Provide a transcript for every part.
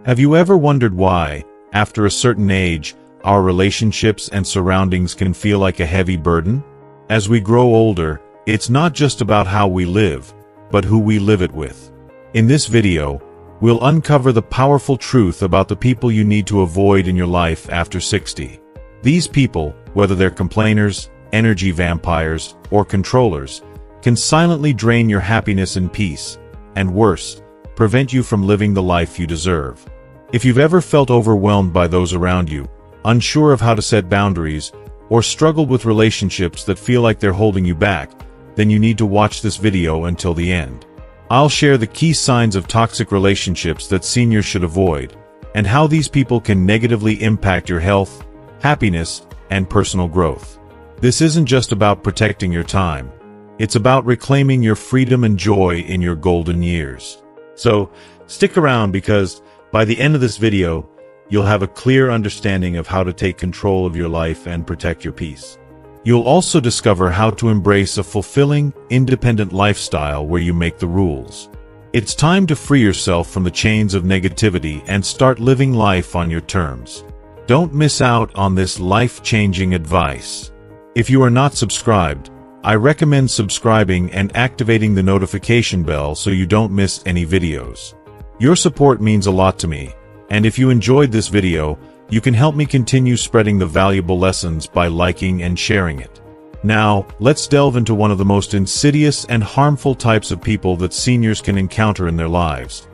Have you ever wondered why, after a certain age, our relationships and surroundings can feel like a heavy burden? As we grow older, it's not just about how we live, but who we live it with. In this video, we'll uncover the powerful truth about the people you need to avoid in your life after 60. These people, whether they're complainers, energy vampires, or controllers, can silently drain your happiness and peace, and worse, prevent you from living the life you deserve. If you've ever felt overwhelmed by those around you, unsure of how to set boundaries, or struggled with relationships that feel like they're holding you back, then you need to watch this video until the end. I'll share the key signs of toxic relationships that seniors should avoid, and how these people can negatively impact your health, happiness, and personal growth. This isn't just about protecting your time. It's about reclaiming your freedom and joy in your golden years. So, stick around because by the end of this video, you'll have a clear understanding of how to take control of your life and protect your peace. You'll also discover how to embrace a fulfilling, independent lifestyle where you make the rules. It's time to free yourself from the chains of negativity and start living life on your terms. Don't miss out on this life-changing advice. If you are not subscribed, I recommend subscribing and activating the notification bell so you don't miss any videos. Your support means a lot to me, and if you enjoyed this video, you can help me continue spreading the valuable lessons by liking and sharing it. Now, let's delve into one of the most insidious and harmful types of people that seniors can encounter in their lives: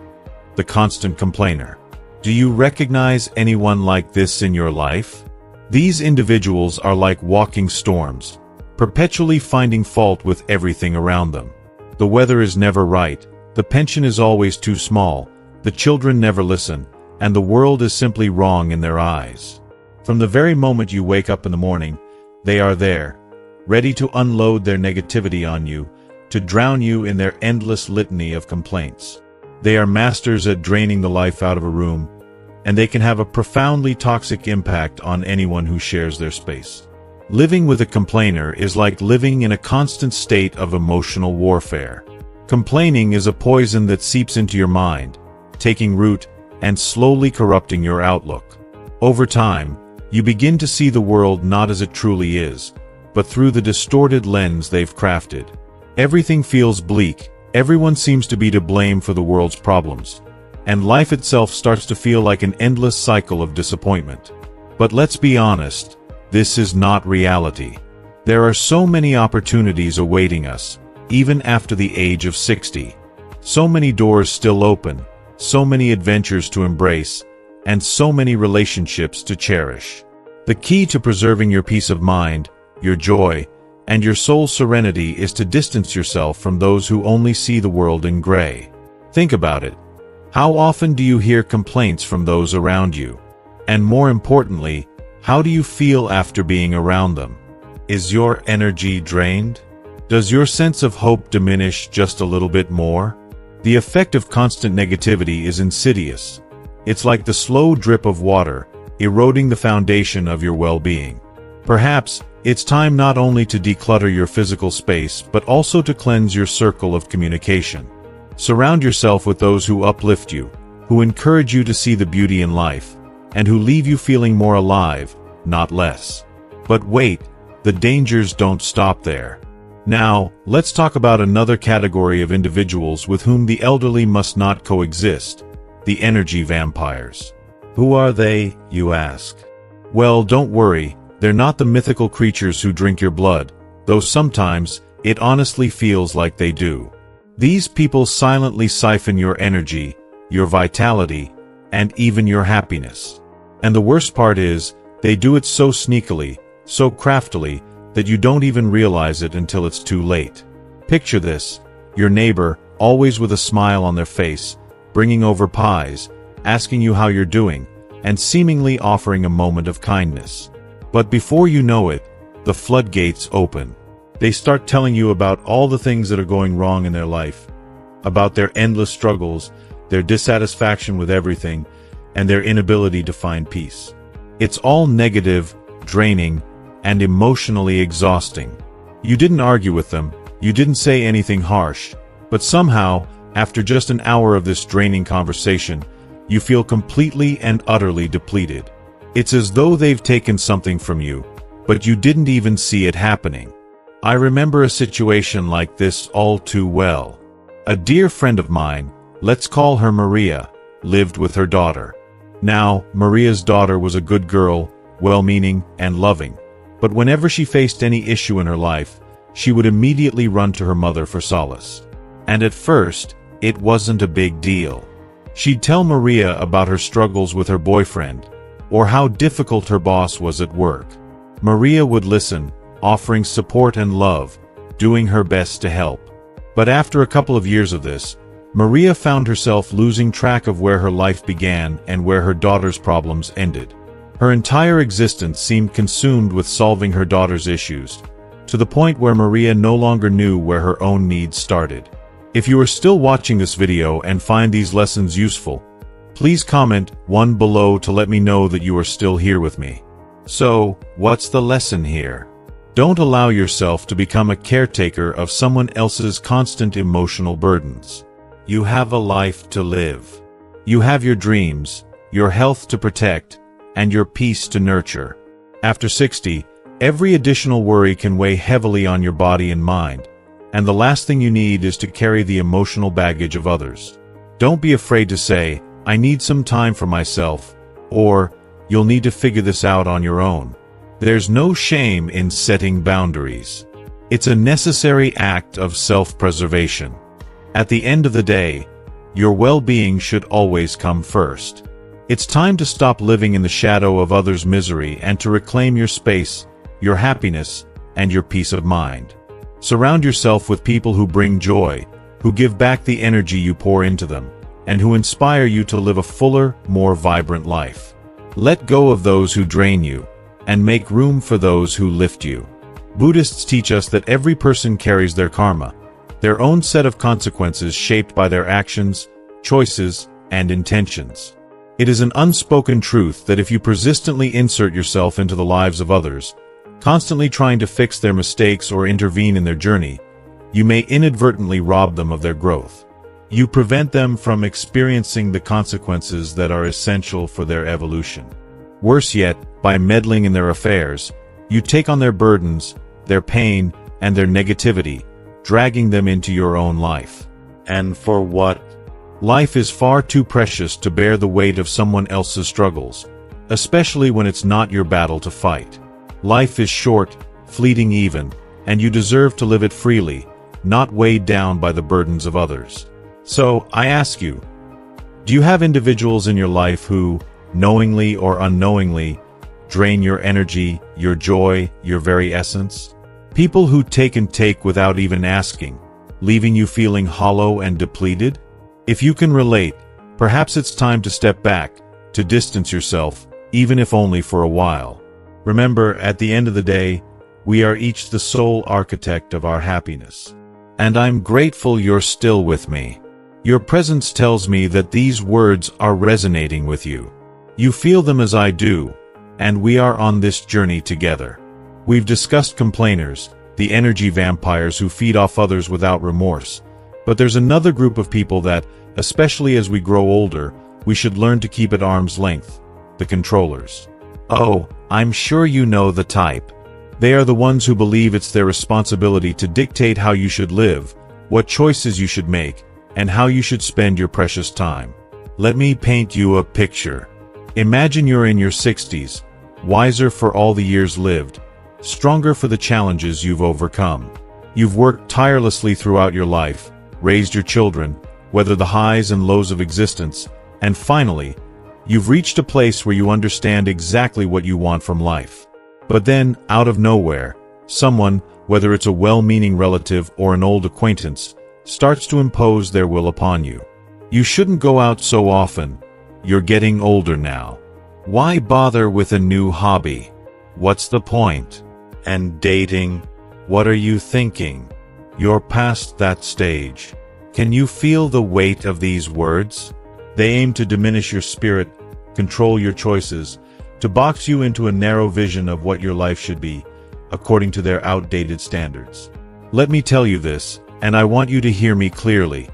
the constant complainer. Do you recognize anyone like this in your life? These individuals are like walking storms, perpetually finding fault with everything around them. The weather is never right, the pension is always too small, the children never listen, and the world is simply wrong in their eyes. From the very moment you wake up in the morning, they are there, ready to unload their negativity on you, to drown you in their endless litany of complaints. They are masters at draining the life out of a room, and they can have a profoundly toxic impact on anyone who shares their space. Living with a complainer is like living in a constant state of emotional warfare. Complaining is a poison that seeps into your mind, taking root and slowly corrupting your outlook. Over time, you begin to see the world not as it truly is, but through the distorted lens they've crafted. Everything feels bleak, everyone seems to be to blame for the world's problems, and life itself starts to feel like an endless cycle of disappointment. But let's be honest, this is not reality. There are so many opportunities awaiting us, even after the age of 60. So many doors still open, so many adventures to embrace, and so many relationships to cherish. The key to preserving your peace of mind, your joy, and your soul's serenity is to distance yourself from those who only see the world in gray. Think about it. How often do you hear complaints from those around you? And more importantly, how do you feel after being around them? Is your energy drained? Does your sense of hope diminish just a little bit more? The effect of constant negativity is insidious. It's like the slow drip of water, eroding the foundation of your well-being. Perhaps, it's time not only to declutter your physical space but also to cleanse your circle of communication. Surround yourself with those who uplift you, who encourage you to see the beauty in life, and who leave you feeling more alive, not less. But wait, the dangers don't stop there. Now, let's talk about another category of individuals with whom the elderly must not coexist: the energy vampires. Who are they, you ask? Well, don't worry, they're not the mythical creatures who drink your blood, though sometimes, it honestly feels like they do. These people silently siphon your energy, your vitality, and even your happiness. And the worst part is, they do it so sneakily, so craftily, that you don't even realize it until it's too late. Picture this: your neighbor, always with a smile on their face, bringing over pies, asking you how you're doing, and seemingly offering a moment of kindness. But before you know it, the floodgates open. They start telling you about all the things that are going wrong in their life, about their endless struggles, their dissatisfaction with everything, and their inability to find peace. It's all negative, draining, and emotionally exhausting. You didn't argue with them, you didn't say anything harsh, but somehow, after just an hour of this draining conversation, You feel completely and utterly depleted. It's as though they've taken something from you, but you didn't even see it happening. I remember a situation like this all too well. A dear friend of mine, let's call her Maria, lived with her daughter. Now, Maria's daughter was a good girl, well-meaning and loving, but whenever she faced any issue in her life, she would immediately run to her mother for solace. And at first, it wasn't a big deal. She'd tell Maria about her struggles with her boyfriend, or how difficult her boss was at work. Maria would listen, offering support and love, doing her best to help. But after a couple of years of this, Maria found herself losing track of where her life began and where her daughter's problems ended. Her entire existence seemed consumed with solving her daughter's issues, to the point where Maria no longer knew where her own needs started. If you are still watching this video and find these lessons useful, please comment 1 below to let me know that you are still here with me. So, what's the lesson here? Don't allow yourself to become a caretaker of someone else's constant emotional burdens. You have a life to live. You have your dreams, your health to protect, and your peace to nurture. After 60, every additional worry can weigh heavily on your body and mind, and the last thing you need is to carry the emotional baggage of others. Don't be afraid to say, "I need some time for myself," or, "You'll need to figure this out on your own." There's no shame in setting boundaries. It's a necessary act of self-preservation. At the end of the day, your well-being should always come first. It's time to stop living in the shadow of others' misery and to reclaim your space, your happiness, and your peace of mind. Surround yourself with people who bring joy, who give back the energy you pour into them, and who inspire you to live a fuller, more vibrant life. Let go of those who drain you, and make room for those who lift you. Buddhists teach us that every person carries their karma, their own set of consequences shaped by their actions, choices, and intentions. It is an unspoken truth that if you persistently insert yourself into the lives of others, constantly trying to fix their mistakes or intervene in their journey, you may inadvertently rob them of their growth. You prevent them from experiencing the consequences that are essential for their evolution. Worse yet, by meddling in their affairs, you take on their burdens, their pain, and their negativity, dragging them into your own life. And for what? Life is far too precious to bear the weight of someone else's struggles, especially when it's not your battle to fight. Life is short, fleeting even, and you deserve to live it freely, not weighed down by the burdens of others. So, I ask you, do you have individuals in your life who, knowingly or unknowingly, drain your energy, your joy, your very essence? People who take and take without even asking, leaving you feeling hollow and depleted? If you can relate, perhaps it's time to step back, to distance yourself, even if only for a while. Remember, at the end of the day, we are each the sole architect of our happiness. And I'm grateful you're still with me. Your presence tells me that these words are resonating with you. You feel them as I do, and we are on this journey together. We've discussed complainers, the energy vampires who feed off others without remorse. But there's another group of people that, especially as we grow older, we should learn to keep at arm's length: the controllers. Oh, I'm sure you know the type. They are the ones who believe it's their responsibility to dictate how you should live, what choices you should make, and how you should spend your precious time. Let me paint you a picture. Imagine you're in your 60s, wiser for all the years lived, stronger for the challenges you've overcome. You've worked tirelessly throughout your life, raised your children, weathered the highs and lows of existence, and finally, you've reached a place where you understand exactly what you want from life. But then, out of nowhere, someone, whether it's a well-meaning relative or an old acquaintance, starts to impose their will upon you. You shouldn't go out so often. You're getting older now. Why bother with a new hobby? What's the point? And dating? What are you thinking? You're past that stage. Can you feel the weight of these words? They aim to diminish your spirit, control your choices, to box you into a narrow vision of what your life should be, according to their outdated standards. Let me tell you this, and I want you to hear me clearly.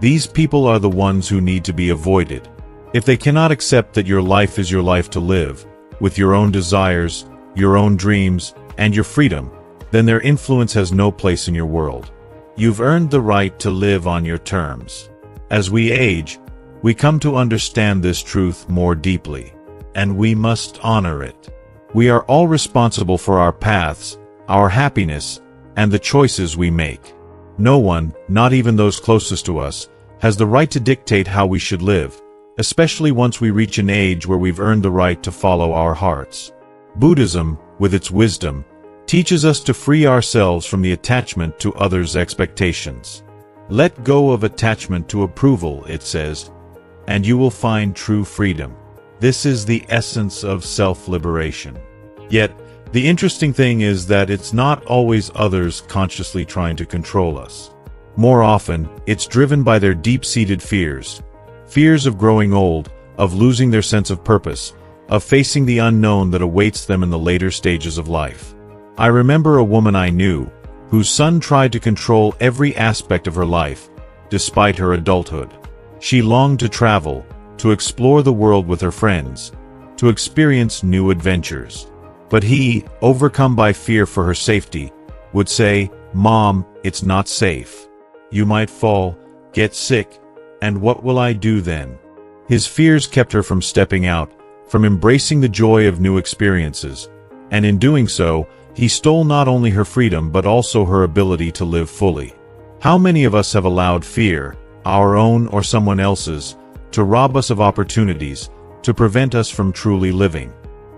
These people are the ones who need to be avoided. If they cannot accept that your life is your life to live, with your own desires, your own dreams, and your freedom, then their influence has no place in your world. You've earned the right to live on your terms. As we age, we come to understand this truth more deeply, and we must honor it. We are all responsible for our paths, our happiness, and the choices we make. No one, not even those closest to us, has the right to dictate how we should live, especially once we reach an age where we've earned the right to follow our hearts. Buddhism, with its wisdom, teaches us to free ourselves from the attachment to others' expectations. Let go of attachment to approval, it says, and you will find true freedom. This is the essence of self-liberation. Yet, the interesting thing is that it's not always others consciously trying to control us. More often, it's driven by their deep-seated fears. Fears of growing old, of losing their sense of purpose, of facing the unknown that awaits them in the later stages of life. I remember a woman I knew, whose son tried to control every aspect of her life, despite her adulthood. She longed to travel, to explore the world with her friends, to experience new adventures. But he, overcome by fear for her safety, would say, "Mom, it's not safe. You might fall, get sick, and what will I do then?" His fears kept her from stepping out, from embracing the joy of new experiences, and in doing so, he stole not only her freedom but also her ability to live fully. How many of us have allowed fear, our own or someone else's, to rob us of opportunities, to prevent us from truly living?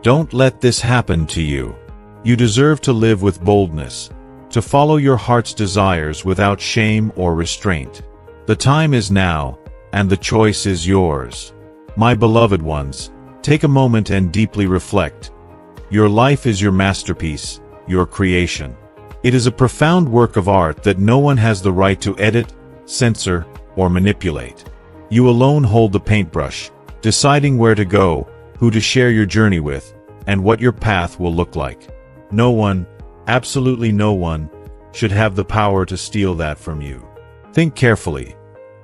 Don't let this happen to you. You deserve to live with boldness, to follow your heart's desires without shame or restraint. The time is now, and the choice is yours. My beloved ones, take a moment and deeply reflect. Your life is your masterpiece, your creation. It is a profound work of art that no one has the right to edit, censor, or manipulate. You alone hold the paintbrush, deciding where to go, who to share your journey with, and what your path will look like. No one, absolutely no one, should have the power to steal that from you. Think carefully.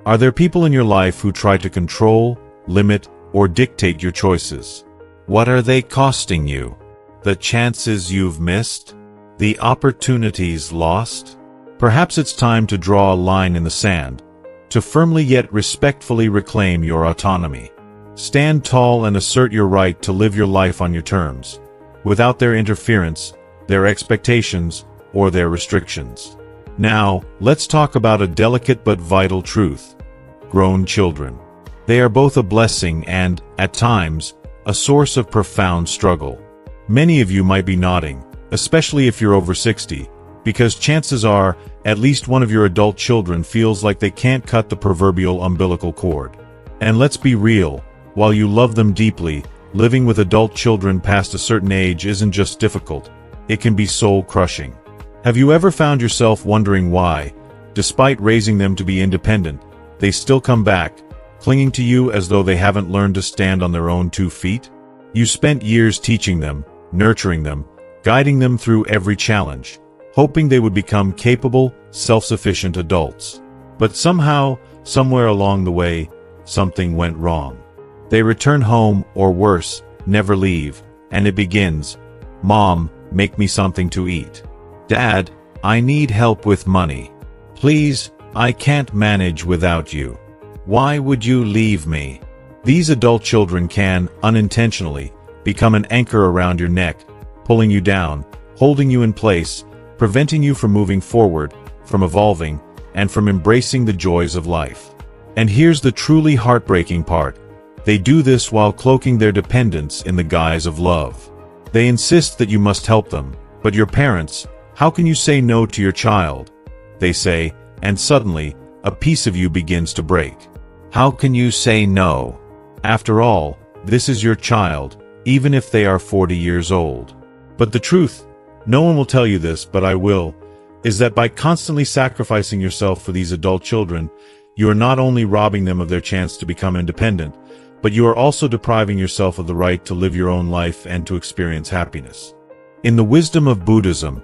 Are there people in your life who try to control, limit, or dictate your choices? What are they costing you? The chances you've missed? The opportunities lost? Perhaps it's time to draw a line in the sand, to firmly yet respectfully reclaim your autonomy. Stand tall and assert your right to live your life on your terms, without their interference, their expectations, or their restrictions. Now, let's talk about a delicate but vital truth: grown children. They are both a blessing and, at times, a source of profound struggle. Many of you might be nodding, especially if you're over 60, because chances are, at least one of your adult children feels like they can't cut the proverbial umbilical cord. And let's be real, while you love them deeply, living with adult children past a certain age isn't just difficult, it can be soul-crushing. Have you ever found yourself wondering why, despite raising them to be independent, they still come back, clinging to you as though they haven't learned to stand on their own 2 feet? You spent years teaching them, nurturing them, guiding them through every challenge, hoping they would become capable, self-sufficient adults. But somehow, somewhere along the way, something went wrong. They return home, or worse, never leave, and it begins, "Mom, make me something to eat. Dad, I need help with money. Please, I can't manage without you. Why would you leave me?" These adult children can, unintentionally, become an anchor around your neck, pulling you down, holding you in place, preventing you from moving forward, from evolving, and from embracing the joys of life. And here's the truly heartbreaking part. They do this while cloaking their dependence in the guise of love. They insist that you must help them, but your parents, how can you say no to your child? They say, and suddenly, a piece of you begins to break. How can you say no? After all, this is your child, even if they are 40 years old. But the truth, no one will tell you this, but I will, is that by constantly sacrificing yourself for these adult children, you are not only robbing them of their chance to become independent, but you are also depriving yourself of the right to live your own life and to experience happiness. In the wisdom of Buddhism,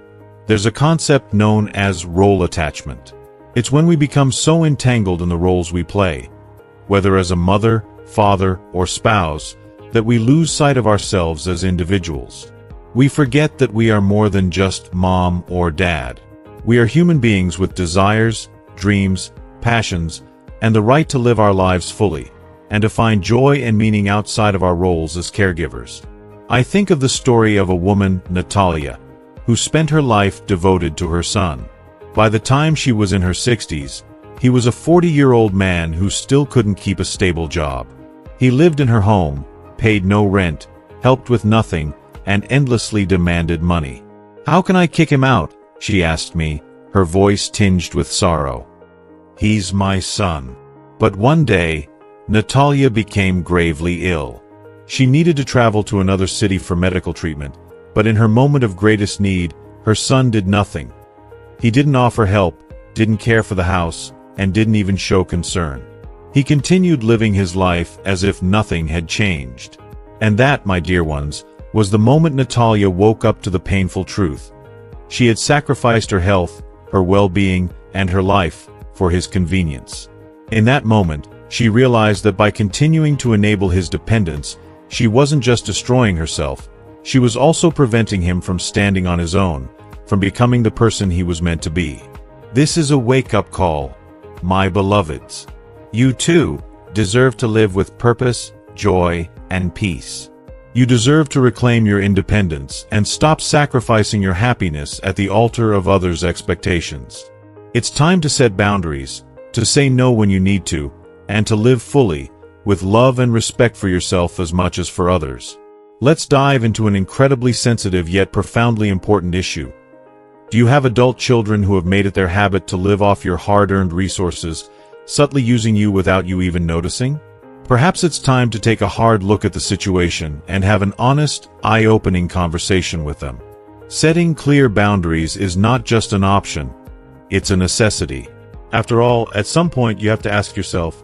there's a concept known as role attachment. It's when we become so entangled in the roles we play, whether as a mother, father, or spouse, that we lose sight of ourselves as individuals. We forget that we are more than just mom or dad. We are human beings with desires, dreams, passions, and the right to live our lives fully, and to find joy and meaning outside of our roles as caregivers. I think of the story of a woman, Natalia, who spent her life devoted to her son. By the time she was in her 60s, he was a 40-year-old man who still couldn't keep a stable job. He lived in her home, paid no rent, helped with nothing, and endlessly demanded money. "How can I kick him out?" she asked me, her voice tinged with sorrow. "He's my son." But one day, Natalia became gravely ill. She needed to travel to another city for medical treatment, but in her moment of greatest need, her son did nothing. He didn't offer help, didn't care for the house, and didn't even show concern. He continued living his life as if nothing had changed. And that, my dear ones, was the moment Natalia woke up to the painful truth. She had sacrificed her health, her well-being, and her life for his convenience. In that moment, she realized that by continuing to enable his dependence, she wasn't just destroying herself, she was also preventing him from standing on his own, from becoming the person he was meant to be. This is a wake-up call, my beloveds. You too deserve to live with purpose, joy, and peace. You deserve to reclaim your independence and stop sacrificing your happiness at the altar of others' expectations. It's time to set boundaries, to say no when you need to, and to live fully, with love and respect for yourself as much as for others. Let's dive into an incredibly sensitive yet profoundly important issue. Do you have adult children who have made it their habit to live off your hard-earned resources, subtly using you without you even noticing? Perhaps it's time to take a hard look at the situation and have an honest, eye-opening conversation with them. Setting clear boundaries is not just an option, it's a necessity. After all, at some point you have to ask yourself,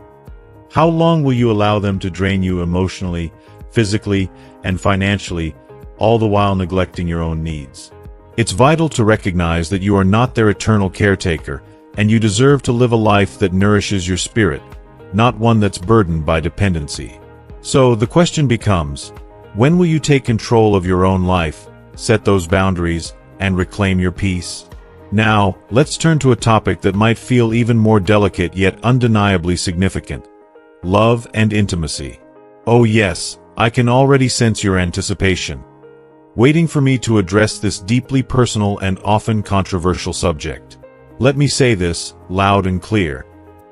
how long will you allow them to drain you emotionally, physically, and financially, all the while neglecting your own needs? It's vital to recognize that you are not their eternal caretaker, and you deserve to live a life that nourishes your spirit, not one that's burdened by dependency. So the question becomes, when will you take control of your own life, set those boundaries, and reclaim your peace? Now, let's turn to a topic that might feel even more delicate yet undeniably significant: love and intimacy. Oh yes, I can already sense your anticipation, waiting for me to address this deeply personal and often controversial subject. Let me say this, loud and clear.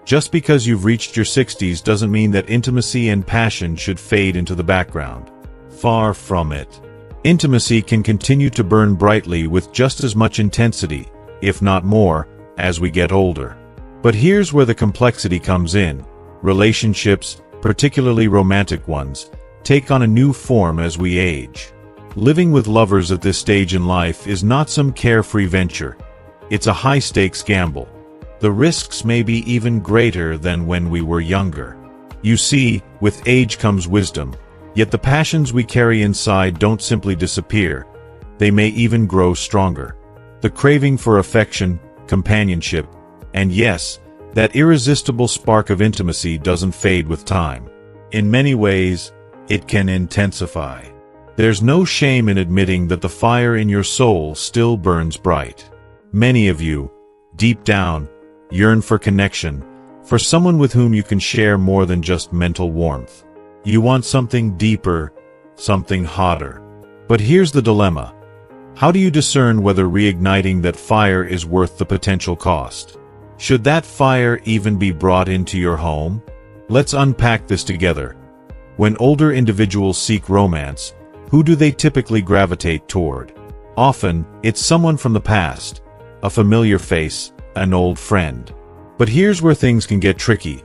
Just because you've reached your 60s doesn't mean that intimacy and passion should fade into the background. Far from it. Intimacy can continue to burn brightly with just as much intensity, if not more, as we get older. But here's where the complexity comes in. Relationships, particularly romantic ones, take on a new form as we age. Living with lovers at this stage in life is not some carefree venture. It's a high-stakes gamble. The risks may be even greater than when we were younger. You see, with age comes wisdom, yet the passions we carry inside don't simply disappear. They may even grow stronger. The craving for affection, companionship, and yes, that irresistible spark of intimacy doesn't fade with time. In many ways, it can intensify. There's no shame in admitting that the fire in your soul still burns bright. Many of you, deep down, yearn for connection, for someone with whom you can share more than just mental warmth. You want something deeper, something hotter. But here's the dilemma. How do you discern whether reigniting that fire is worth the potential cost? Should that fire even be brought into your home? Let's unpack this together. When older individuals seek romance, who do they typically gravitate toward? Often, it's someone from the past, a familiar face, an old friend. But here's where things can get tricky.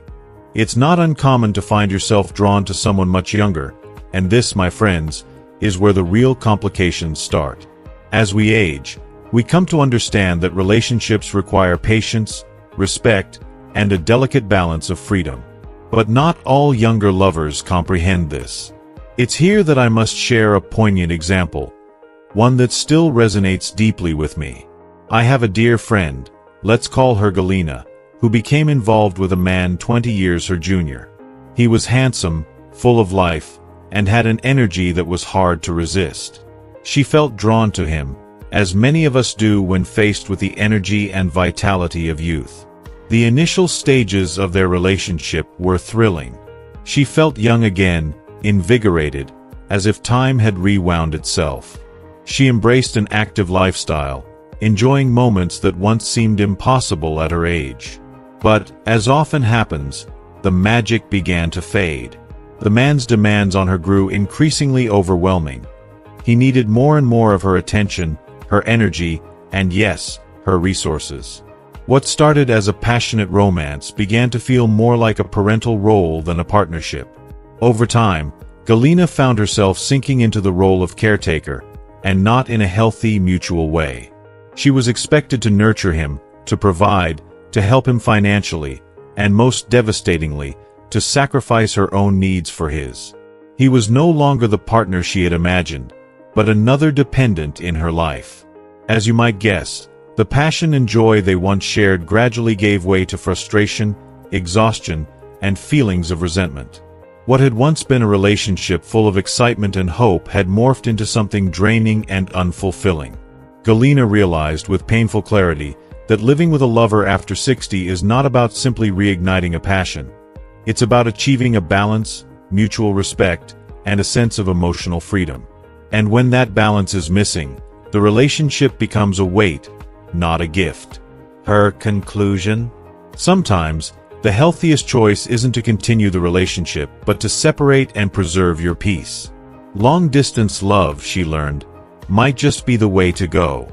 It's not uncommon to find yourself drawn to someone much younger, and this, my friends, is where the real complications start. As we age, we come to understand that relationships require patience, respect, and a delicate balance of freedom. But not all younger lovers comprehend this. It's here that I must share a poignant example, one that still resonates deeply with me. I have a dear friend, let's call her Galina, who became involved with a man 20 years her junior. He was handsome, full of life, and had an energy that was hard to resist. She felt drawn to him, as many of us do when faced with the energy and vitality of youth. The initial stages of their relationship were thrilling. She felt young again, invigorated, as if time had rewound itself. She embraced an active lifestyle, enjoying moments that once seemed impossible at her age. But, as often happens, the magic began to fade. The man's demands on her grew increasingly overwhelming. He needed more and more of her attention, her energy, and yes, her resources. What started as a passionate romance began to feel more like a parental role than a partnership. Over time, Galina found herself sinking into the role of caretaker, and not in a healthy, mutual way. She was expected to nurture him, to provide, to help him financially, and most devastatingly, to sacrifice her own needs for his. He was no longer the partner she had imagined, but another dependent in her life. As you might guess, the passion and joy they once shared gradually gave way to frustration, exhaustion, and feelings of resentment. What had once been a relationship full of excitement and hope had morphed into something draining and unfulfilling. Galina realized with painful clarity that living with a lover after 60 is not about simply reigniting a passion. It's about achieving a balance, mutual respect, and a sense of emotional freedom. And when that balance is missing, the relationship becomes a weight, not a gift. Her conclusion? Sometimes, the healthiest choice isn't to continue the relationship, but to separate and preserve your peace. Long-distance love, she learned, might just be the way to go.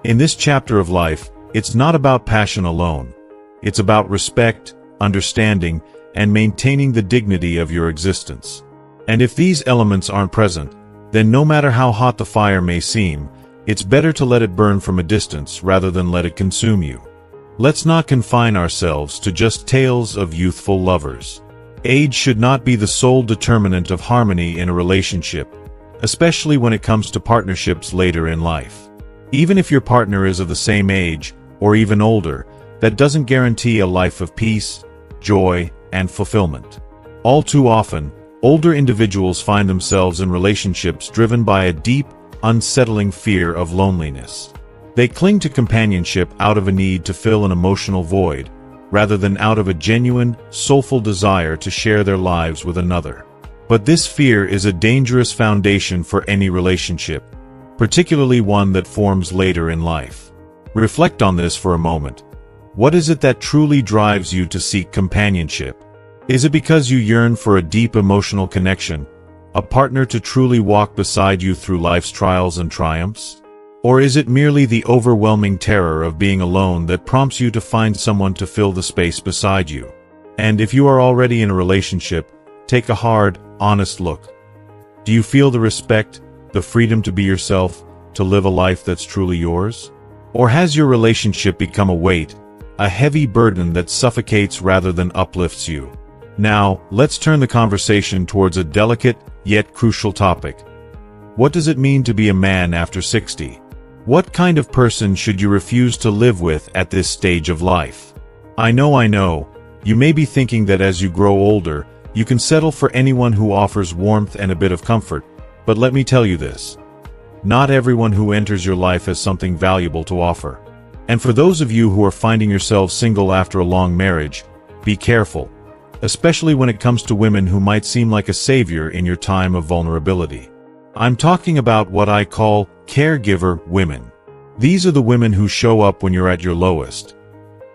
In this chapter of life, it's not about passion alone. It's about respect, understanding, and maintaining the dignity of your existence. And if these elements aren't present, then no matter how hot the fire may seem, it's better to let it burn from a distance rather than let it consume you. Let's not confine ourselves to just tales of youthful lovers. Age should not be the sole determinant of harmony in a relationship, especially when it comes to partnerships later in life. Even if your partner is of the same age, or even older, that doesn't guarantee a life of peace, joy, and fulfillment. All too often, older individuals find themselves in relationships driven by a deep, unsettling fear of loneliness. They cling to companionship out of a need to fill an emotional void, rather than out of a genuine, soulful desire to share their lives with another. But this fear is a dangerous foundation for any relationship, particularly one that forms later in life. Reflect on this for a moment. What is it that truly drives you to seek companionship? Is it because you yearn for a deep emotional connection, a partner to truly walk beside you through life's trials and triumphs? Or is it merely the overwhelming terror of being alone that prompts you to find someone to fill the space beside you? And if you are already in a relationship, take a hard, honest look. Do you feel the respect, the freedom to be yourself, to live a life that's truly yours? Or has your relationship become a weight, a heavy burden that suffocates rather than uplifts you? Now, let's turn the conversation towards a delicate, yet crucial topic. What does it mean to be a man after 60? What kind of person should you refuse to live with at this stage of life? I know, you may be thinking that as you grow older, you can settle for anyone who offers warmth and a bit of comfort, but let me tell you this. Not everyone who enters your life has something valuable to offer. And for those of you who are finding yourselves single after a long marriage, be careful, especially when it comes to women who might seem like a savior in your time of vulnerability. I'm talking about what I call caregiver women. These are the women who show up when you're at your lowest.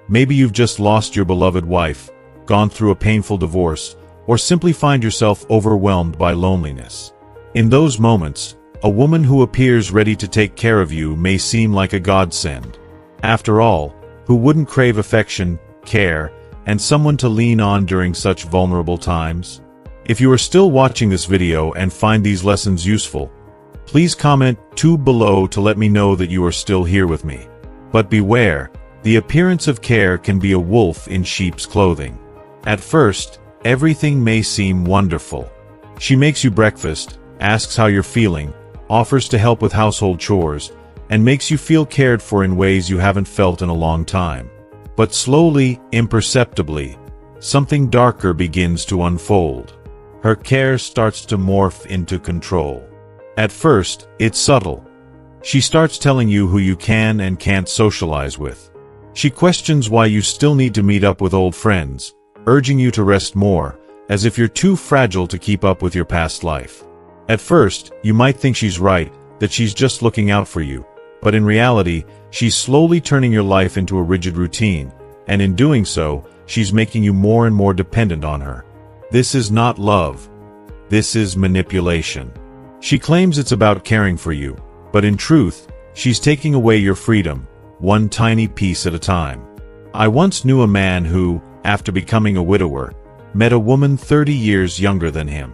Maybe you've just lost your beloved wife, gone through a painful divorce, or simply find yourself overwhelmed by loneliness. In those moments, a woman who appears ready to take care of you may seem like a godsend. After all, who wouldn't crave affection, care, and someone to lean on during such vulnerable times? If you are still watching this video and find these lessons useful, please comment below to let me know that you are still here with me. But beware, the appearance of care can be a wolf in sheep's clothing. At first, everything may seem wonderful. She makes you breakfast, asks how you're feeling, offers to help with household chores, and makes you feel cared for in ways you haven't felt in a long time. But slowly, imperceptibly, something darker begins to unfold. her care starts to morph into control. At first, it's subtle. She starts telling you who you can and can't socialize with. She questions why you still need to meet up with old friends, urging you to rest more, as if you're too fragile to keep up with your past life. At first, you might think she's right, that she's just looking out for you, but in reality, she's slowly turning your life into a rigid routine, and in doing so, she's making you more and more dependent on her. This is not love. This is manipulation. She claims it's about caring for you, but in truth, she's taking away your freedom, one tiny piece at a time. I once knew a man who, after becoming a widower, met a woman 30 years younger than him.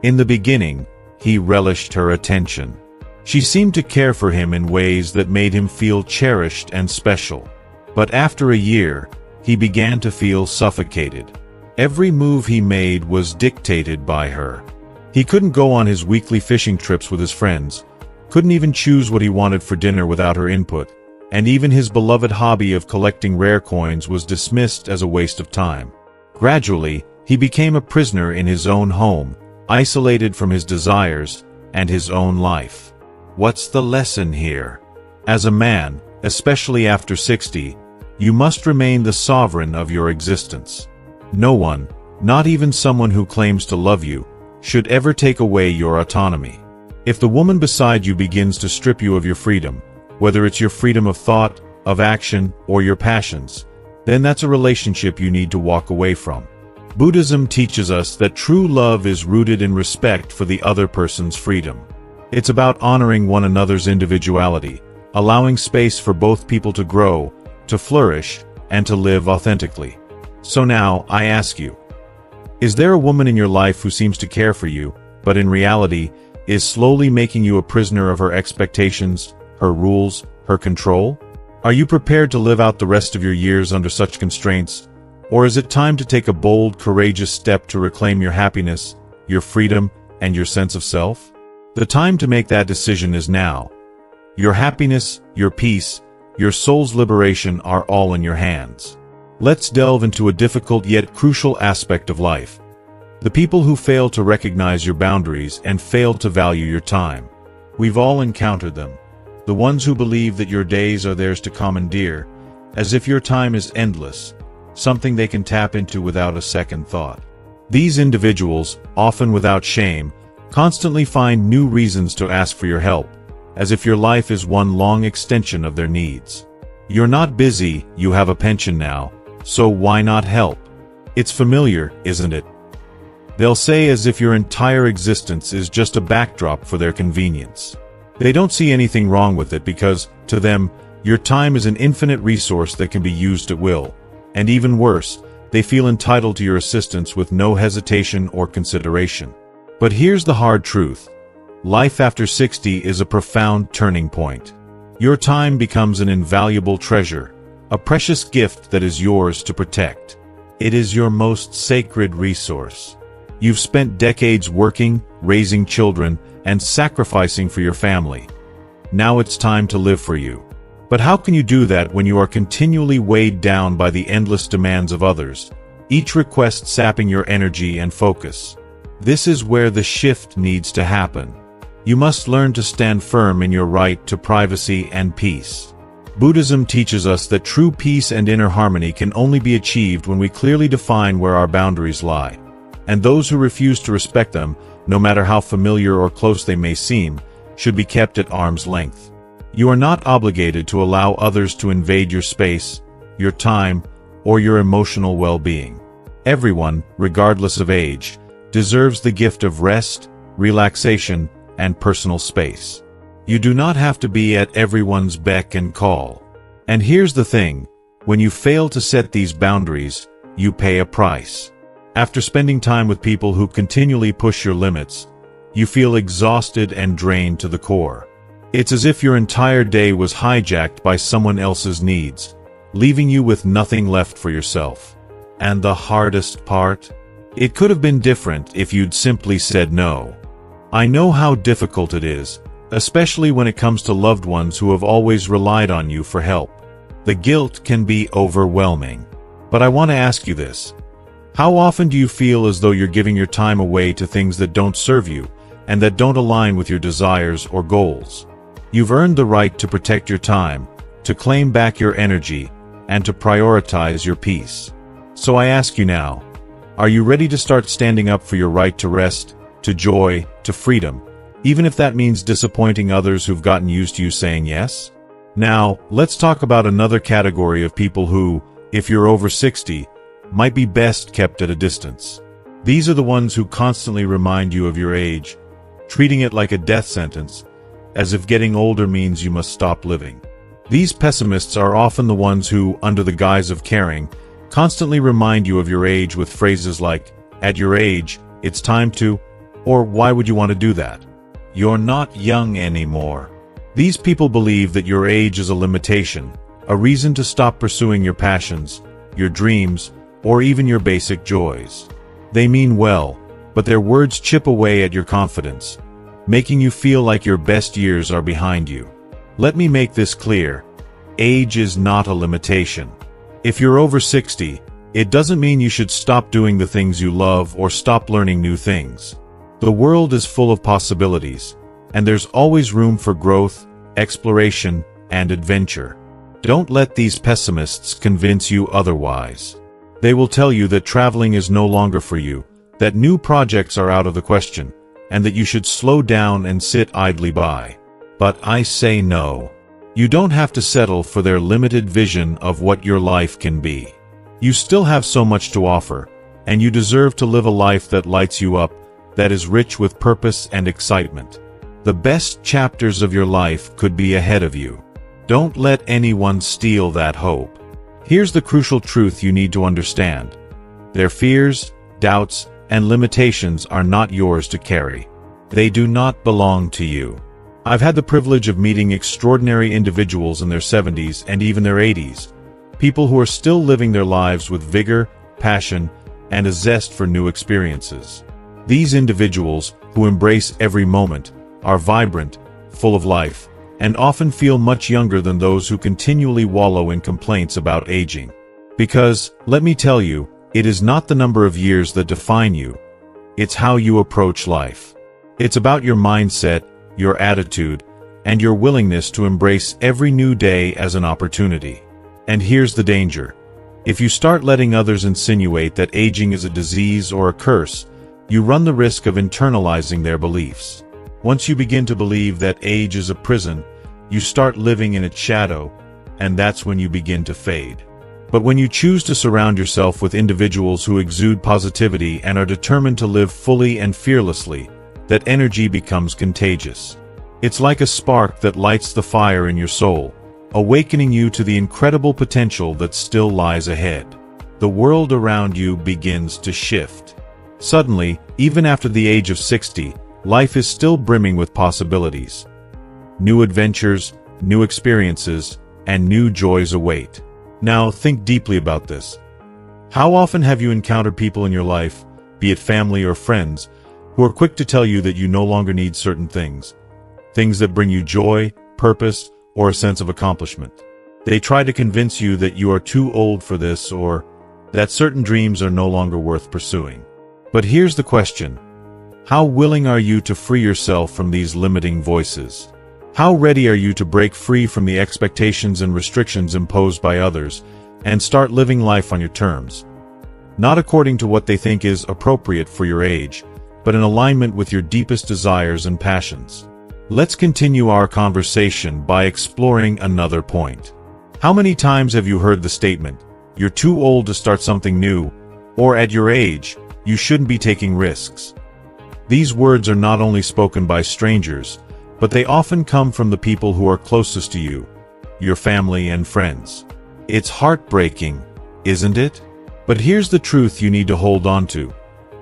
In the beginning, he relished her attention. She seemed to care for him in ways that made him feel cherished and special. But after a year, he began to feel suffocated. Every move he made was dictated by her. He couldn't go on his weekly fishing trips with his friends, couldn't even choose what he wanted for dinner without her input, and even his beloved hobby of collecting rare coins was dismissed as a waste of time. Gradually, he became a prisoner in his own home, isolated from his desires and his own life. What's the lesson here? As a man, especially after 60, you must remain the sovereign of your existence. No one, not even someone who claims to love you, should ever take away your autonomy. If the woman beside you begins to strip you of your freedom, whether it's your freedom of thought, of action, or your passions, then that's a relationship you need to walk away from. Buddhism teaches us that true love is rooted in respect for the other person's freedom. It's about honoring one another's individuality, allowing space for both people to grow, to flourish, and to live authentically. So now, I ask you, is there a woman in your life who seems to care for you, but in reality, is slowly making you a prisoner of her expectations, her rules, her control? Are you prepared to live out the rest of your years under such constraints? Or is it time to take a bold, courageous step to reclaim your happiness, your freedom, and your sense of self? The time to make that decision is now. Your happiness, your peace, your soul's liberation are all in your hands. Let's delve into a difficult yet crucial aspect of life. The people who fail to recognize your boundaries and fail to value your time. We've all encountered them. The ones who believe that your days are theirs to commandeer, as if your time is endless, something they can tap into without a second thought. These individuals, often without shame, constantly find new reasons to ask for your help, as if your life is one long extension of their needs. You're not busy, you have a pension now, so why not help? It's familiar, isn't it? They'll say as if your entire existence is just a backdrop for their convenience. They don't see anything wrong with it because, to them, your time is an infinite resource that can be used at will. And even worse, they feel entitled to your assistance with no hesitation or consideration. But here's the hard truth. Life after 60 is a profound turning point. Your time becomes an invaluable treasure, a precious gift that is yours to protect. It is your most sacred resource. You've spent decades working, raising children, and sacrificing for your family. Now it's time to live for you. But how can you do that when you are continually weighed down by the endless demands of others, each request sapping your energy and focus? This is where the shift needs to happen. You must learn to stand firm in your right to privacy and peace. Buddhism teaches us that true peace and inner harmony can only be achieved when we clearly define where our boundaries lie. And those who refuse to respect them, no matter how familiar or close they may seem, should be kept at arm's length. You are not obligated to allow others to invade your space, your time, or your emotional well-being. Everyone, regardless of age, deserves the gift of rest, relaxation, and personal space. You do not have to be at everyone's beck and call. And here's the thing, when you fail to set these boundaries, you pay a price. After spending time with people who continually push your limits, you feel exhausted and drained to the core. It's as if your entire day was hijacked by someone else's needs, leaving you with nothing left for yourself. And the hardest part? It could have been different if you'd simply said no. I know how difficult it is, especially when it comes to loved ones who have always relied on you for help. The guilt can be overwhelming. But I want to ask you this. How often do you feel as though you're giving your time away to things that don't serve you, and that don't align with your desires or goals? You've earned the right to protect your time, to claim back your energy, and to prioritize your peace. So I ask you now, are you ready to start standing up for your right to rest, to joy, to freedom, even if that means disappointing others who've gotten used to you saying yes? Now, let's talk about another category of people who, if you're over 60, might be best kept at a distance. These are the ones who constantly remind you of your age, treating it like a death sentence, as if getting older means you must stop living. These pessimists are often the ones who, under the guise of caring, constantly remind you of your age with phrases like, "At your age, it's time to," or "Why would you want to do that? You're not young anymore." These people believe that your age is a limitation, a reason to stop pursuing your passions, your dreams, or even your basic joys. They mean well, but their words chip away at your confidence, making you feel like your best years are behind you. Let me make this clear. Age is not a limitation. If you're over 60, it doesn't mean you should stop doing the things you love or stop learning new things. The world is full of possibilities, and there's always room for growth, exploration, and adventure. Don't let these pessimists convince you otherwise. They will tell you that traveling is no longer for you, that new projects are out of the question, and that you should slow down and sit idly by. But I say no. You don't have to settle for their limited vision of what your life can be. You still have so much to offer, and you deserve to live a life that lights you up, that is rich with purpose and excitement. The best chapters of your life could be ahead of you. Don't let anyone steal that hope. Here's the crucial truth you need to understand. Their fears, doubts, and limitations are not yours to carry. They do not belong to you. I've had the privilege of meeting extraordinary individuals in their 70s and even their 80s, people who are still living their lives with vigor, passion, and a zest for new experiences. These individuals, who embrace every moment, are vibrant, full of life, and often feel much younger than those who continually wallow in complaints about aging. Because, let me tell you, it is not the number of years that define you, it's how you approach life. It's about your mindset, your attitude, and your willingness to embrace every new day as an opportunity. And here's the danger. If you start letting others insinuate that aging is a disease or a curse, you run the risk of internalizing their beliefs. Once you begin to believe that age is a prison, you start living in its shadow, and that's when you begin to fade. But when you choose to surround yourself with individuals who exude positivity and are determined to live fully and fearlessly, that energy becomes contagious. It's like a spark that lights the fire in your soul, awakening you to the incredible potential that still lies ahead. The world around you begins to shift. Suddenly, even after the age of 60, life is still brimming with possibilities. New adventures, new experiences, and new joys await. Now, think deeply about this. How often have you encountered people in your life, be it family or friends, who are quick to tell you that you no longer need certain things that bring you joy, purpose, or a sense of accomplishment? They try to convince you that you are too old for this or that certain dreams are no longer worth pursuing. But here's the question. How willing are you to free yourself from these limiting voices? How ready are you to break free from the expectations and restrictions imposed by others and start living life on your terms? Not according to what they think is appropriate for your age, but in alignment with your deepest desires and passions. Let's continue our conversation by exploring another point. How many times have you heard the statement, "You're too old to start something new," or "At your age, you shouldn't be taking risks"? These words are not only spoken by strangers, but they often come from the people who are closest to you, your family and friends. It's heartbreaking, isn't it? But here's the truth you need to hold on to.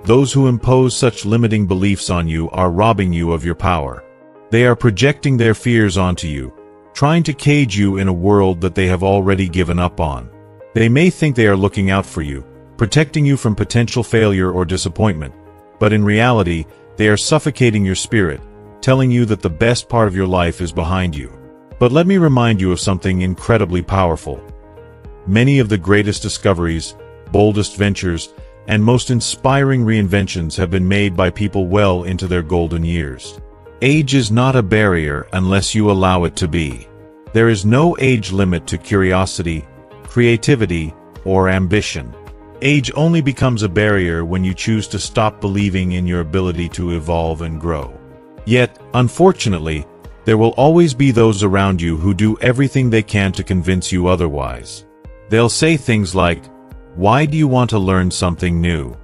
Those who impose such limiting beliefs on you are robbing you of your power. They are projecting their fears onto you, trying to cage you in a world that they have already given up on. They may think they are looking out for you, protecting you from potential failure or disappointment, but in reality, they are suffocating your spirit, telling you that the best part of your life is behind you. But let me remind you of something incredibly powerful. Many of the greatest discoveries, boldest ventures, and most inspiring reinventions have been made by people well into their golden years. Age is not a barrier unless you allow it to be. There is no age limit to curiosity, creativity, or ambition. Age only becomes a barrier when you choose to stop believing in your ability to evolve and grow. Yet, unfortunately, there will always be those around you who do everything they can to convince you otherwise. They'll say things like, "Why do you want to learn something new?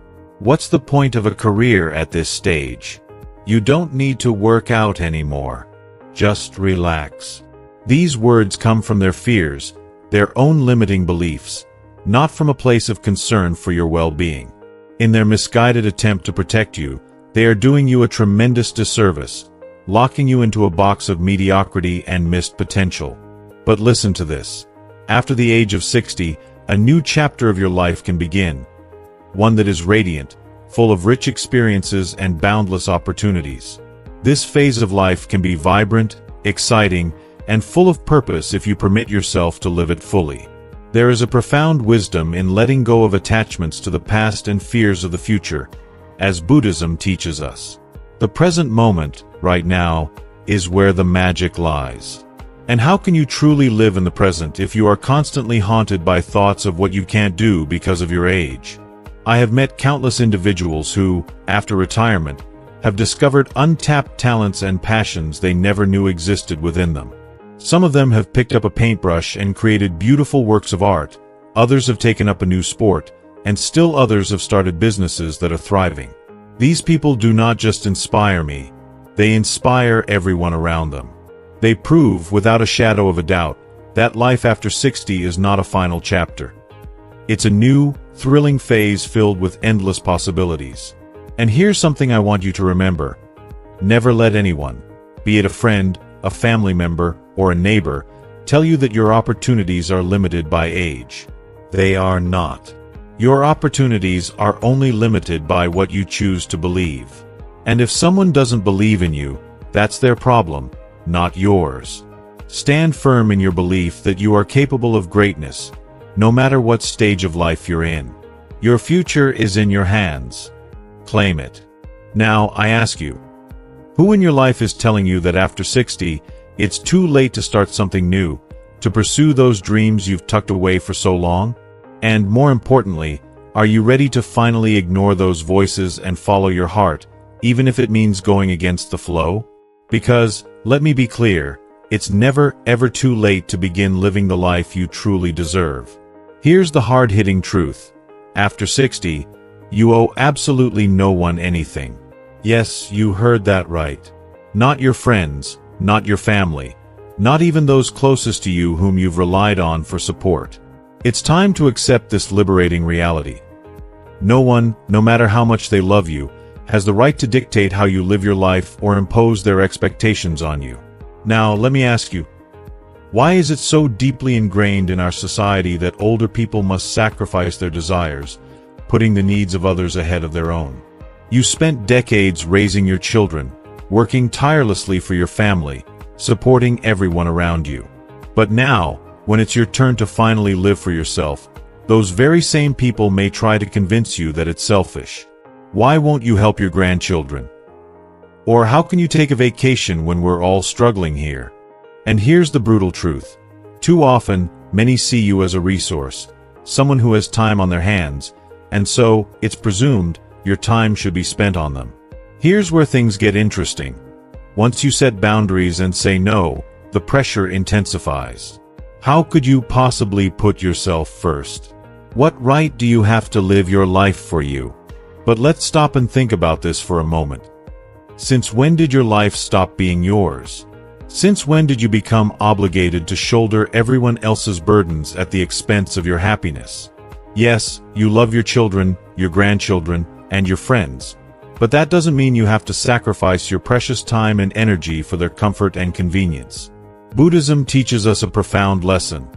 What's the point of a career at this stage? You don't need to work out anymore. Just relax." These words come from their fears, their own limiting beliefs, not from a place of concern for your well-being. In their misguided attempt to protect you, they are doing you a tremendous disservice, locking you into a box of mediocrity and missed potential. But listen to this. After the age of 60, a new chapter of your life can begin. One that is radiant, full of rich experiences and boundless opportunities. This phase of life can be vibrant, exciting, and full of purpose if you permit yourself to live it fully. There is a profound wisdom in letting go of attachments to the past and fears of the future, as Buddhism teaches us. The present moment, right now, is where the magic lies. And how can you truly live in the present if you are constantly haunted by thoughts of what you can't do because of your age? I have met countless individuals who, after retirement, have discovered untapped talents and passions they never knew existed within them. Some of them have picked up a paintbrush and created beautiful works of art, others have taken up a new sport, and still others have started businesses that are thriving. These people do not just inspire me, they inspire everyone around them. They prove, without a shadow of a doubt, that life after 60 is not a final chapter. It's a new, thrilling phase filled with endless possibilities. And here's something I want you to remember. Never let anyone, be it a friend, a family member, or a neighbor, tell you that your opportunities are limited by age. They are not. Your opportunities are only limited by what you choose to believe. And if someone doesn't believe in you, that's their problem, not yours. Stand firm in your belief that you are capable of greatness, no matter what stage of life you're in. Your future is in your hands. Claim it. Now, I ask you, who in your life is telling you that after 60, it's too late to start something new, to pursue those dreams you've tucked away for so long? And more importantly, are you ready to finally ignore those voices and follow your heart, even if it means going against the flow? Because, let me be clear, it's never, ever too late to begin living the life you truly deserve. Here's the hard-hitting truth. After 60, you owe absolutely no one anything. Yes, you heard that right. Not your friends, not your family, not even those closest to you whom you've relied on for support. It's time to accept this liberating reality. No one, no matter how much they love you, has the right to dictate how you live your life or impose their expectations on you. Now, let me ask you, why is it so deeply ingrained in our society that older people must sacrifice their desires, putting the needs of others ahead of their own? You spent decades raising your children, working tirelessly for your family, supporting everyone around you. But now, when it's your turn to finally live for yourself, those very same people may try to convince you that it's selfish. Why won't you help your grandchildren? Or how can you take a vacation when we're all struggling here? And here's the brutal truth. Too often, many see you as a resource, someone who has time on their hands, and so, it's presumed, your time should be spent on them. Here's where things get interesting. Once you set boundaries and say no, the pressure intensifies. How could you possibly put yourself first? What right do you have to live your life for you? But let's stop and think about this for a moment. Since when did your life stop being yours? Since when did you become obligated to shoulder everyone else's burdens at the expense of your happiness? Yes, you love your children, your grandchildren, and your friends. But that doesn't mean you have to sacrifice your precious time and energy for their comfort and convenience. Buddhism teaches us a profound lesson.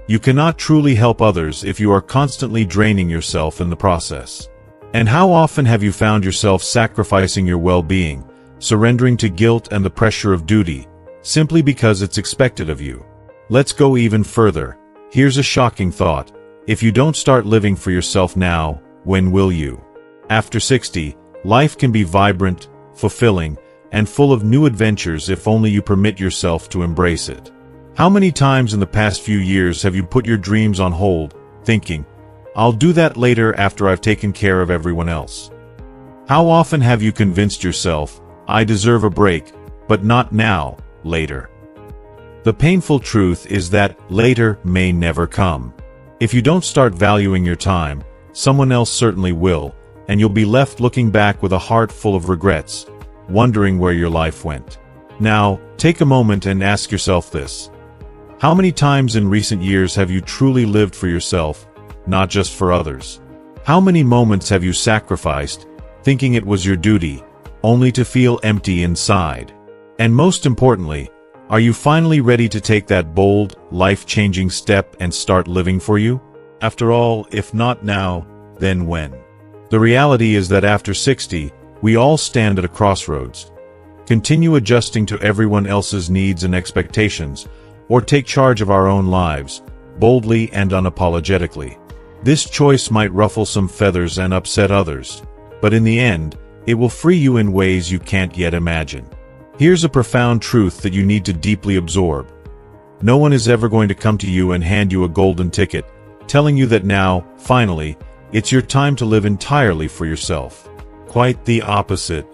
You cannot truly help others if you are constantly draining yourself in the process. And how often have you found yourself sacrificing your well-being, surrendering to guilt and the pressure of duty, simply because it's expected of you? Let's go even further. Here's a shocking thought. If you don't start living for yourself now, when will you? After 60, life can be vibrant, fulfilling, and full of new adventures if only you permit yourself to embrace it. How many times in the past few years have you put your dreams on hold, thinking, "I'll do that later after I've taken care of everyone else"? How often have you convinced yourself, "I deserve a break, but not now, later"? The painful truth is that later may never come. If you don't start valuing your time, someone else certainly will, and you'll be left looking back with a heart full of regrets, wondering where your life went. Now, take a moment and ask yourself this. How many times in recent years have you truly lived for yourself, not just for others? How many moments have you sacrificed, thinking it was your duty, only to feel empty inside? And most importantly, are you finally ready to take that bold, life-changing step and start living for you? After all, if not now, then when? The reality is that after 60, we all stand at a crossroads. Continue adjusting to everyone else's needs and expectations, or take charge of our own lives, boldly and unapologetically. This choice might ruffle some feathers and upset others, but in the end, it will free you in ways you can't yet imagine. Here's a profound truth that you need to deeply absorb. No one is ever going to come to you and hand you a golden ticket, telling you that now, finally, it's your time to live entirely for yourself. Quite the opposite.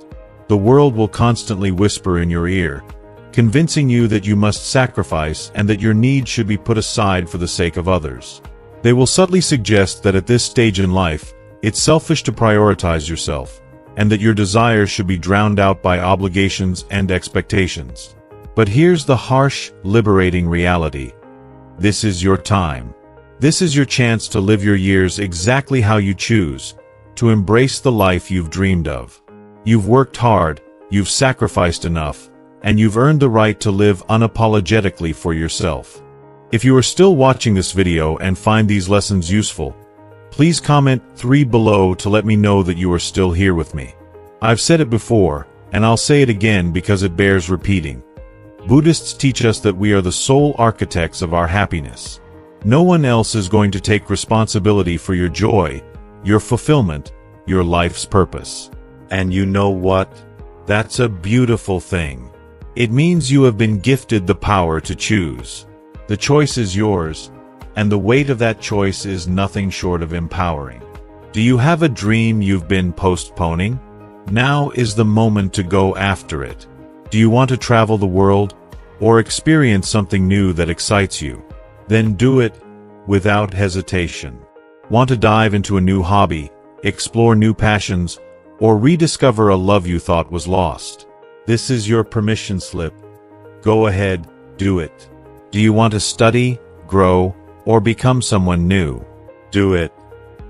The world will constantly whisper in your ear, convincing you that you must sacrifice and that your needs should be put aside for the sake of others. They will subtly suggest that at this stage in life, it's selfish to prioritize yourself, and that your desires should be drowned out by obligations and expectations. But here's the harsh, liberating reality. This is your time. This is your chance to live your years exactly how you choose, to embrace the life you've dreamed of. You've worked hard, you've sacrificed enough, and you've earned the right to live unapologetically for yourself. If you are still watching this video and find these lessons useful, please comment 3 below to let me know that you are still here with me. I've said it before, and I'll say it again because it bears repeating. Buddhists teach us that we are the sole architects of our happiness. No one else is going to take responsibility for your joy, your fulfillment, your life's purpose. And you know what? That's a beautiful thing. It means you have been gifted the power to choose. The choice is yours, and the weight of that choice is nothing short of empowering. Do you have a dream you've been postponing? Now is the moment to go after it. Do you want to travel the world, or experience something new that excites you? Then do it without hesitation. Want to dive into a new hobby, explore new passions, or rediscover a love you thought was lost? This is your permission slip. Go ahead, do it. Do you want to study, grow, or become someone new? Do it.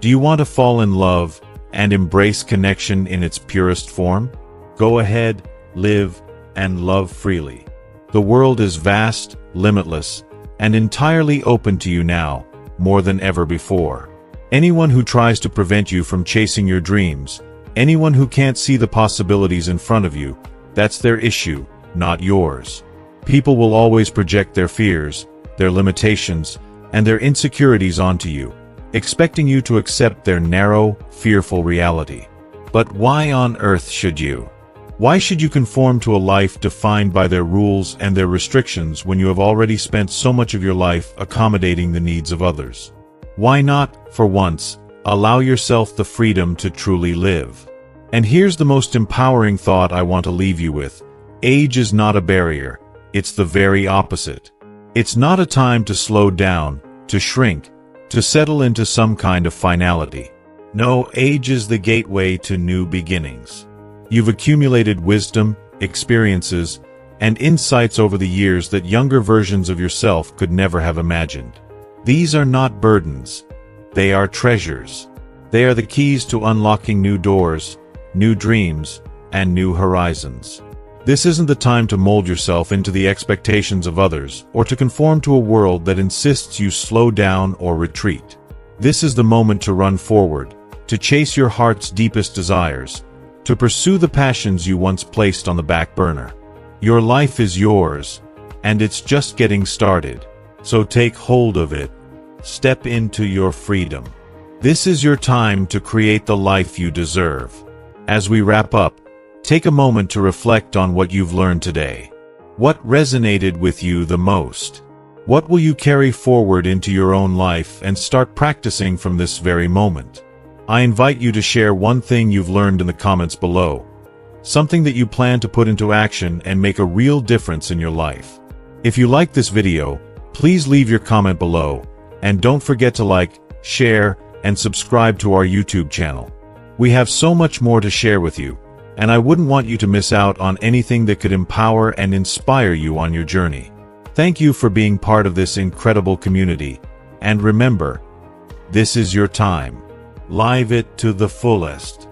Do you want to fall in love and embrace connection in its purest form? Go ahead, live, and love freely. The world is vast, limitless, and entirely open to you now, more than ever before. Anyone who tries to prevent you from chasing your dreams, anyone who can't see the possibilities in front of you, that's their issue, not yours. People will always project their fears, their limitations, and their insecurities onto you, expecting you to accept their narrow, fearful reality. But why on earth should you? Why should you conform to a life defined by their rules and their restrictions when you have already spent so much of your life accommodating the needs of others? Why not, for once, allow yourself the freedom to truly live? And here's the most empowering thought I want to leave you with. Age is not a barrier, it's the very opposite. It's not a time to slow down, to shrink, to settle into some kind of finality. No, age is the gateway to new beginnings. You've accumulated wisdom, experiences, and insights over the years that younger versions of yourself could never have imagined. These are not burdens. They are treasures. They are the keys to unlocking new doors, new dreams, and new horizons. This isn't the time to mold yourself into the expectations of others or to conform to a world that insists you slow down or retreat. This is the moment to run forward, to chase your heart's deepest desires, to pursue the passions you once placed on the back burner. Your life is yours, and it's just getting started. So take hold of it. Step into your freedom. This is your time to create the life you deserve. As we wrap up, take a moment to reflect on what you've learned today. What resonated with you the most? What will you carry forward into your own life and start practicing from this very moment? I invite you to share one thing you've learned in the comments below. Something that you plan to put into action and make a real difference in your life. If you like this video, please leave your comment below, and don't forget to like, share, and subscribe to our YouTube channel. We have so much more to share with you, and I wouldn't want you to miss out on anything that could empower and inspire you on your journey. Thank you for being part of this incredible community, and remember, this is your time. Live it to the fullest.